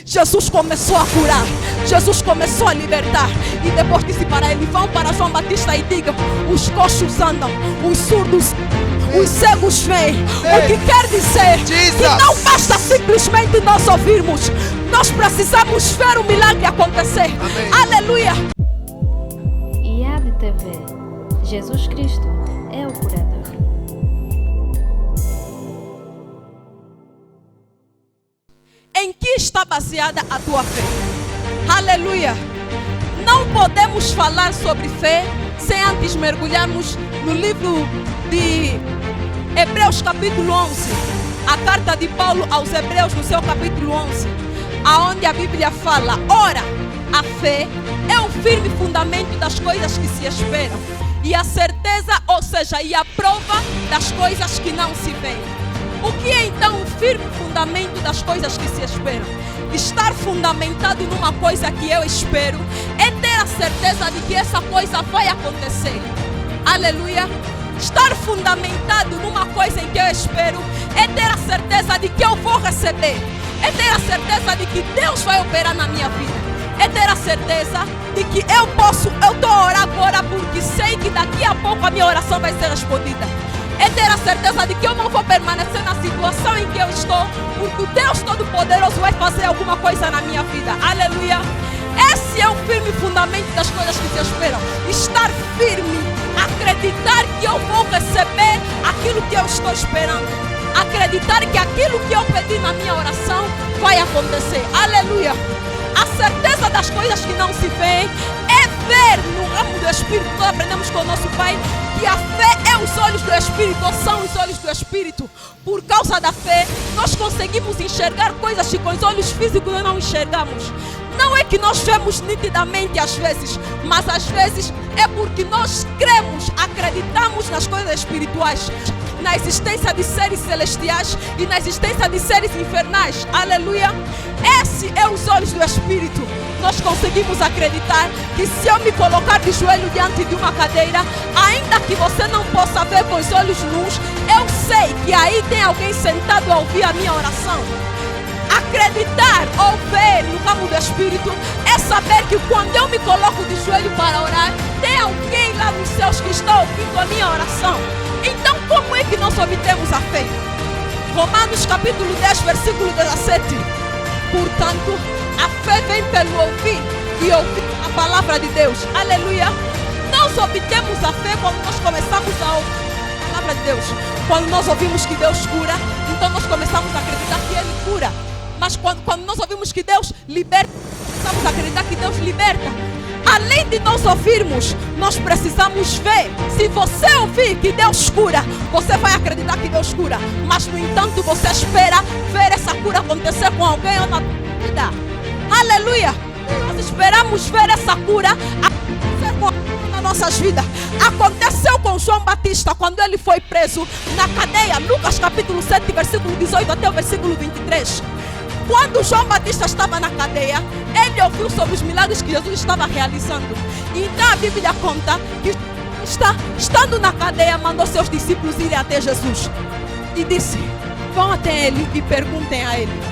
Jesus começou a curar. Jesus começou a libertar. E depois disse para ele: vão para João Batista e digam: os coxos andam, os surdos, os cegos veem. O que quer dizer que não basta simplesmente nós ouvirmos, nós precisamos ver o milagre acontecer. Amém. Aleluia. IAD TV. Jesus Cristo é o curador. Em que está baseada a tua fé? Aleluia. Não podemos falar sobre fé sem antes mergulharmos no livro de Hebreus capítulo 11. A carta de Paulo aos Hebreus no seu capítulo 11. Aonde a Bíblia fala: ora, a fé é o firme fundamento das coisas que se esperam, e a certeza, ou seja, e a prova das coisas que não se veem. O que é então o firme fundamento das coisas que se esperam? Estar fundamentado numa coisa que eu espero é ter a certeza de que essa coisa vai acontecer. Aleluia. Estar fundamentado numa coisa em que eu espero é ter a certeza de que eu vou receber. É ter a certeza de que Deus vai operar na minha vida. É ter a certeza de que eu estou a orar agora porque sei que daqui a pouco a minha oração vai ser respondida. É ter a certeza de que eu não vou permanecer na situação em que eu estou, porque o Deus Todo-Poderoso vai fazer alguma coisa na minha vida. Aleluia. Esse é o firme fundamento das coisas que se esperam. Estar firme, acreditar que eu vou receber aquilo que eu estou esperando. Acreditar que aquilo que eu pedi na minha oração vai acontecer. Aleluia. A certeza das coisas que não se veem é ver no ramo do Espírito. Nós aprendemos com o nosso Pai que a fé é os olhos do Espírito, ou são os olhos do Espírito. Por causa da fé, nós conseguimos enxergar coisas que com os olhos físicos nós não enxergamos. Não é que nós vemos nitidamente às vezes, mas às vezes é porque nós cremos, acreditamos nas coisas espirituais, na existência de seres celestiais e na existência de seres infernais. Aleluia. Esse é os olhos do Espírito. Nós conseguimos acreditar que se eu me colocar de joelho diante de uma cadeira, ainda que você não possa ver com os olhos nus, eu sei que aí tem alguém sentado a ouvir a minha oração. Acreditar ou ver no ramo do Espírito é saber que quando eu me coloco de joelho para orar, tem alguém lá nos céus que está ouvindo a minha oração. Então como é que nós obtemos a fé? Romanos capítulo 10, versículo 17. Portanto, a fé vem pelo ouvir e ouvir a palavra de Deus. Aleluia. Nós obtemos a fé quando nós começamos a ouvir a palavra de Deus. Quando nós ouvimos que Deus cura, então nós começamos a acreditar que Ele cura. Mas quando nós ouvimos que Deus liberta, começamos a acreditar que Deus liberta. Além de nós ouvirmos, nós precisamos ver. Se você ouvir que Deus cura, você vai acreditar que Deus cura. Mas no entanto você espera ver essa cura acontecer com alguém ou na vida. Aleluia. Nós esperamos ver essa cura acontecer com alguém nas nossas vidas. Aconteceu com João Batista quando ele foi preso na cadeia. Lucas capítulo 7, versículo 18 até o versículo 23. Quando João Batista estava na cadeia, ele ouviu sobre os milagres que Jesus estava realizando. Então a Bíblia conta que estando na cadeia, mandou seus discípulos irem até Jesus. E disse: vão até ele e perguntem a ele: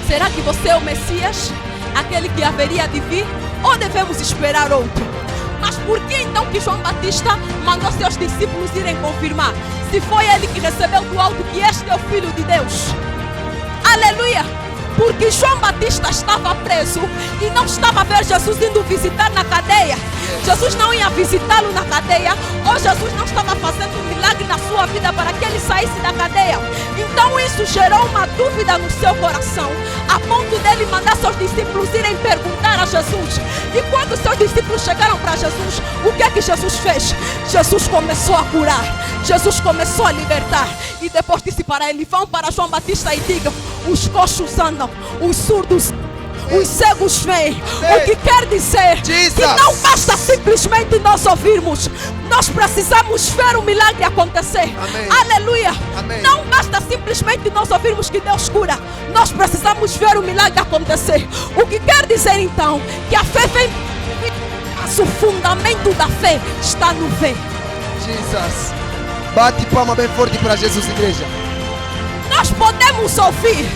será que você é o Messias, aquele que haveria de vir, ou devemos esperar outro? Mas por que então que João Batista mandou seus discípulos irem confirmar? Se foi ele que recebeu do alto que este é o Filho de Deus. Aleluia. Porque João Batista estava preso e não estava a ver Jesus indo visitar na cadeia. Jesus não ia visitá-lo na cadeia, ou Jesus não estava fazendo um milagre na sua vida para que ele saísse da cadeia. Então isso gerou uma dúvida no seu coração, a ponto dele mandar seus discípulos irem perguntar a Jesus. E quando seus discípulos chegaram para Jesus, o que é que Jesus fez? Jesus começou a curar, Jesus começou a libertar. E depois disse para ele: vão para João Batista e digam: os coxos andam, os surdos, os cegos veem. O que quer dizer que não basta simplesmente nós ouvirmos, nós precisamos ver o milagre acontecer. Amém. Aleluia. Amém. Não basta simplesmente nós ouvirmos que Deus cura, nós precisamos ver o milagre acontecer. O que quer dizer então que a fé vem, mas o fundamento da fé está no ver. Jesus. Bate palma bem forte para Jesus, igreja. Nós podemos ouvir,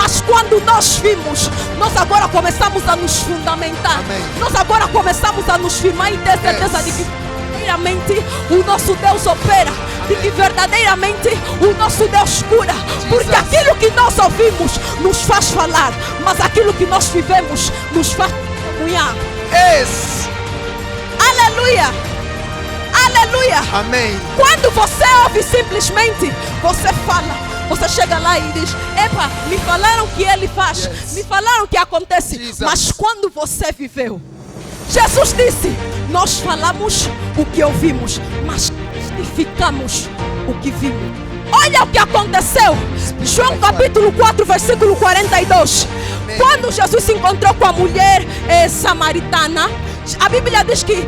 Mas quando nós vimos, nós agora começamos a nos fundamentar. Amém. Nós agora começamos a nos firmar e ter certeza de que verdadeiramente o nosso Deus opera, de que verdadeiramente o nosso Deus cura, porque aquilo que nós ouvimos nos faz falar, mas aquilo que nós vivemos nos faz testemunhar. Yes. Aleluia! Aleluia! Amém. Quando você ouve simplesmente, você fala. Você chega lá e diz: epa, me falaram que ele faz, Yes. me falaram que acontece. Jesus. Mas quando você viveu, Jesus disse: nós falamos o que ouvimos, mas testificamos o que vimos. Olha o que aconteceu. João capítulo 4, versículo 42. Amém. Quando Jesus se encontrou com a mulher samaritana, a Bíblia diz que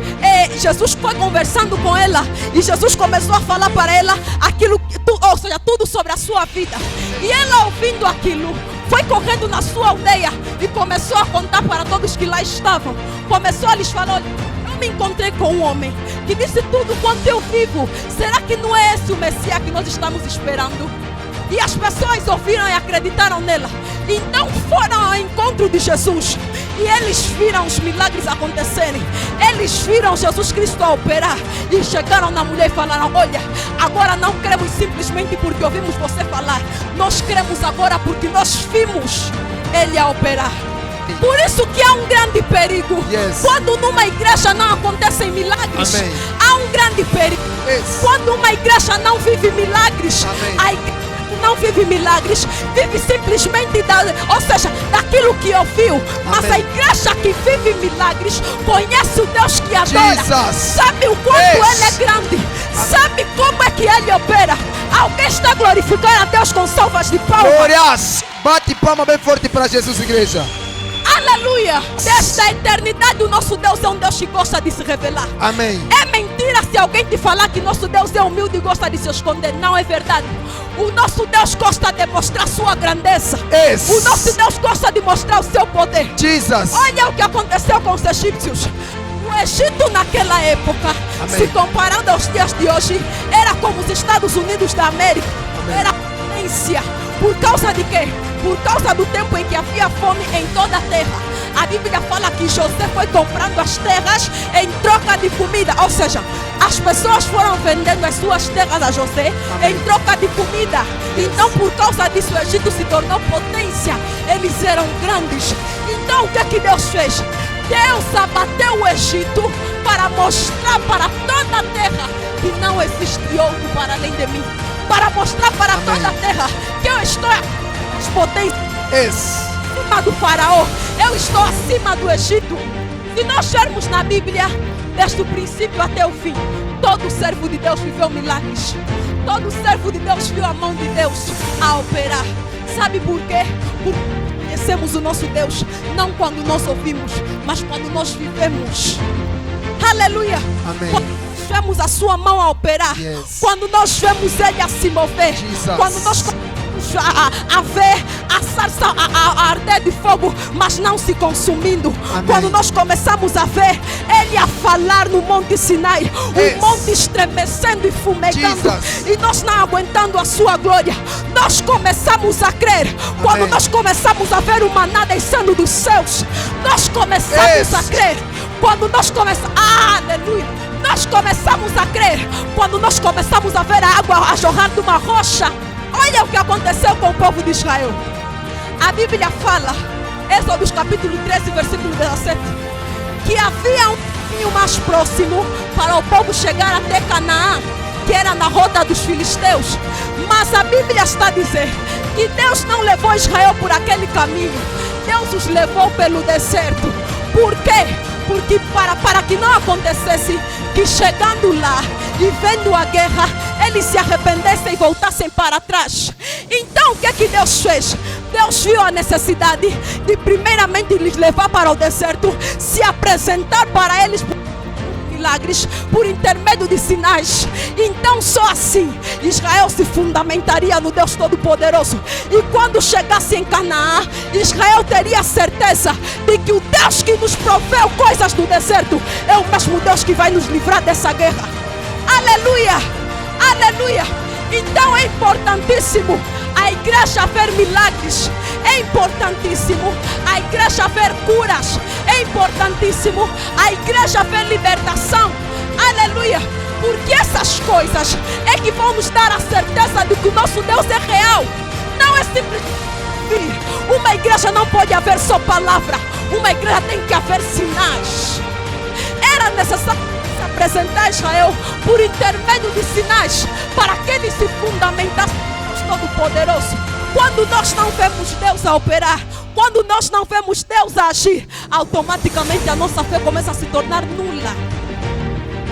Jesus foi conversando com ela e Jesus começou a falar para ela aquilo, ou seja, tudo sobre a sua vida. E ela, ouvindo aquilo, foi correndo na sua aldeia e começou a contar para todos que lá estavam. Começou a lhes falar: olha, eu me encontrei com um homem que disse tudo quanto eu vivo. Será que não é esse o Messias que nós estamos esperando? E as pessoas ouviram e acreditaram nela. Então foram ao encontro de Jesus. E eles viram os milagres acontecerem. Eles viram Jesus Cristo a operar. E chegaram na mulher e falaram: olha, agora não cremos simplesmente porque ouvimos você falar. Nós cremos agora porque nós vimos Ele a operar. Por isso que há um grande perigo. Yes. Quando numa igreja não acontecem milagres, Amém. há um grande perigo. Yes. Quando uma igreja não vive milagres, Amém. a igreja não vive milagres, vive simplesmente daquilo que ouviu. Mas Amém. a igreja que vive milagres conhece o Deus que adora. Jesus. Sabe o quanto Yes. Ele é grande. Sabe como é que Ele opera. Alguém está glorificando a Deus com salvas de palmas. Glórias. Bate palma bem forte para Jesus, igreja. Aleluia. Desde a eternidade o nosso Deus é um Deus que gosta de se revelar. Amém. É mentira se alguém te falar que nosso Deus é humilde e gosta de se esconder. Não é verdade. O nosso Deus gosta de mostrar sua grandeza. Yes. O nosso Deus gosta de mostrar o seu poder. Jesus. Olha o que aconteceu com os egípcios. O Egito naquela época, Amém. se comparando aos dias de hoje, era como os Estados Unidos da América. Amém. Era potência. Por causa de quê? Por causa do tempo em que havia fome em toda a terra. A Bíblia fala que José foi comprando as terras em troca de comida. Ou seja, as pessoas foram vendendo as suas terras a José Amém. em troca de comida. Então, por causa disso, o Egito se tornou potência. Eles eram grandes. Então, o que é que Deus fez? Deus abateu o Egito para mostrar para toda a terra que não existe outro para além de mim. Para mostrar para Amém. toda a terra que eu estou as potências Yes. acima do faraó. Eu estou acima do Egito. Se nós vermos na Bíblia, desde o princípio até o fim, todo servo de Deus viveu milagres. Todo servo de Deus viu a mão de Deus a operar. Sabe por quê? Porque conhecemos o nosso Deus, não quando nós ouvimos, mas quando nós vivemos. Aleluia. Amém. Quando nós vemos a sua mão a operar, Yes. quando nós vemos Ele a se mover, Jesus. quando nós a ver a sarça a arder de fogo, mas não se consumindo. Amém. Quando nós começamos a ver Ele a falar no Monte Sinai, Yes. o monte estremecendo e fumegando, Jesus. e nós não aguentando a sua glória, nós começamos a crer. Quando Amém. nós começamos a ver o maná descendo dos céus, nós começamos Yes. a crer. Quando nós começamos, aleluia, nós começamos a crer. Quando nós começamos a ver a água a jorrar de uma rocha. Olha o que aconteceu com o povo de Israel. A Bíblia fala, Êxodo capítulo 13, versículo 17, que havia um caminho mais próximo para o povo chegar até Canaã, que era na rota dos filisteus. Mas a Bíblia está a dizer que Deus não levou Israel por aquele caminho. Deus os levou pelo deserto. Por quê? Porque para que não acontecesse que chegando lá e vendo a guerra, eles se arrependessem e voltassem para trás. Então o que é que Deus fez? Deus viu a necessidade de primeiramente lhes levar para o deserto, se apresentar para eles por milagres, por intermédio de sinais. Então só assim Israel se fundamentaria no Deus Todo-Poderoso. E quando chegasse em Canaã, Israel teria certeza de que o Deus que nos proveu coisas no deserto é o mesmo Deus que vai nos livrar dessa guerra. Aleluia! Aleluia! Então é importantíssimo A igreja ver milagres é importantíssimo. A igreja ver curas é importantíssimo. A igreja ver libertação. Aleluia. Porque essas coisas é que vão nos dar a certeza de que o nosso Deus é real. Não é simplesmente. Uma igreja não pode haver só palavra. Uma igreja tem que haver sinais. Era necessário se apresentar a Israel por intermédio de sinais para que ele se fundamentasse em Deus Todo-Poderoso. Quando nós não vemos Deus a operar, quando nós não vemos Deus a agir, automaticamente a nossa fé começa a se tornar nula.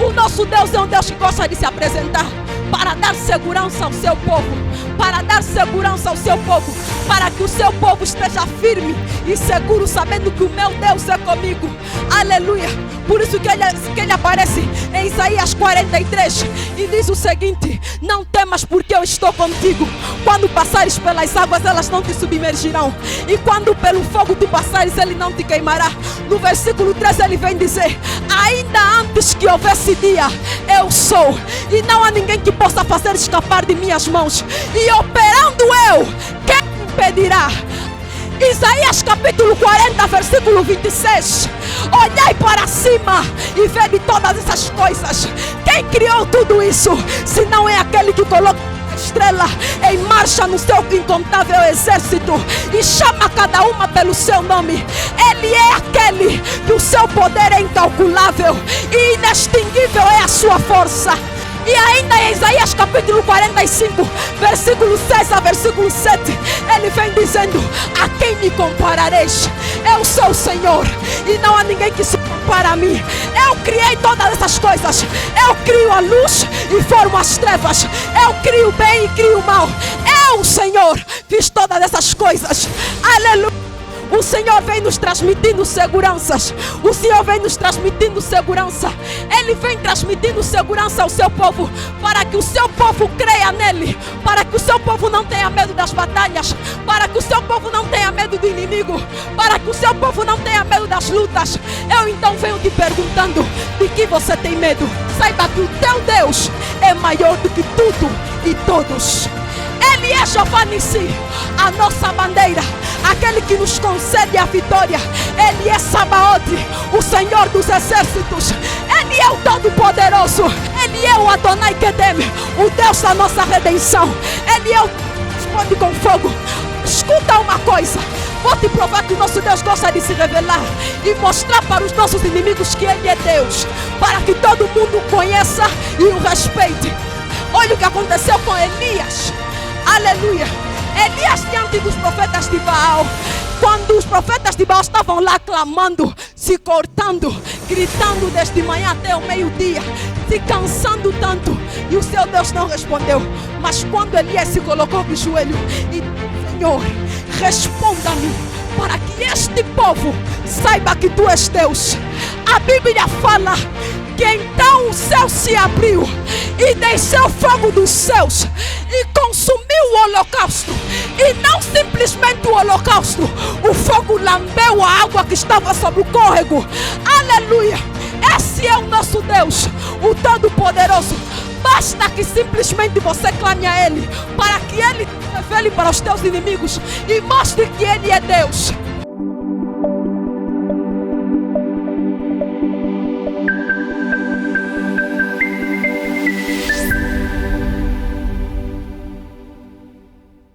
O nosso Deus é um Deus que gosta de se apresentar para dar segurança ao seu povo. Para dar segurança ao seu povo. Para que o seu povo esteja firme e seguro, sabendo que o meu Deus é comigo. Aleluia. Por isso que ele aparece em Isaías 43 e diz o seguinte: não temas, porque eu estou contigo. Quando passares pelas águas, elas não te submergirão. E quando pelo fogo tu passares, ele não te queimará. No versículo 3 ele vem dizer: ainda antes que houvesse dia, eu sou. E não há ninguém que possa fazer escapar de minhas mãos. E operando eu, quem me impedirá? Isaías capítulo 40, versículo 26. Olhai para cima e vede todas essas coisas. Quem criou tudo isso, se não é aquele que coloca a estrela em marcha no seu incontável exército e chama cada uma pelo seu nome? Ele é aquele que o seu poder é incalculável e inextinguível é a sua força. E ainda em Isaías capítulo 45, versículo 6 a versículo 7, ele vem dizendo: a quem me comparareis? Eu sou o Senhor e não há ninguém que se compara a mim. Eu criei todas essas coisas. Eu crio a luz e formo as trevas. Eu crio o bem e crio o mal. Eu, Senhor, fiz todas essas coisas. Aleluia. O Senhor vem nos transmitindo seguranças. O Senhor vem nos transmitindo segurança. Ele vem transmitindo segurança ao seu povo, para que o seu povo creia nele, para que o seu povo não tenha medo das batalhas, para que o seu povo não tenha medo do inimigo, para que o seu povo não tenha medo das lutas. Eu então venho te perguntando: de que você tem medo? Saiba que o teu Deus é maior do que tudo e todos. Ele é Jeová Nissi, a nossa bandeira, aquele que nos concede a vitória. Ele é Sabaote, o Senhor dos exércitos. Ele é o Todo-Poderoso. Ele é o Adonai Kedem, o Deus da nossa redenção. Ele é o que responde com fogo. Escuta uma coisa: vou te provar que o nosso Deus gosta de se revelar e mostrar para os nossos inimigos que Ele é Deus, para que todo mundo conheça e o respeite. Olha o que aconteceu com Elias. Aleluia. Elias diante dos profetas de Baal. Quando os profetas de Baal estavam lá clamando, se cortando, gritando desde manhã até o meio-dia, se cansando tanto, e o seu Deus não respondeu. Mas quando Elias se colocou de joelho e disse: Senhor, responda-me, para que este povo saiba que tu és Deus. A Bíblia fala que então o céu se abriu e desceu fogo dos céus e consumiu o holocausto. E não simplesmente o holocausto, o fogo lambeu a água que estava sobre o córrego. Aleluia. Esse é o nosso Deus, o Todo-Poderoso. Basta que simplesmente você clame a Ele, para que Ele te revele para os teus inimigos e mostre que Ele é Deus.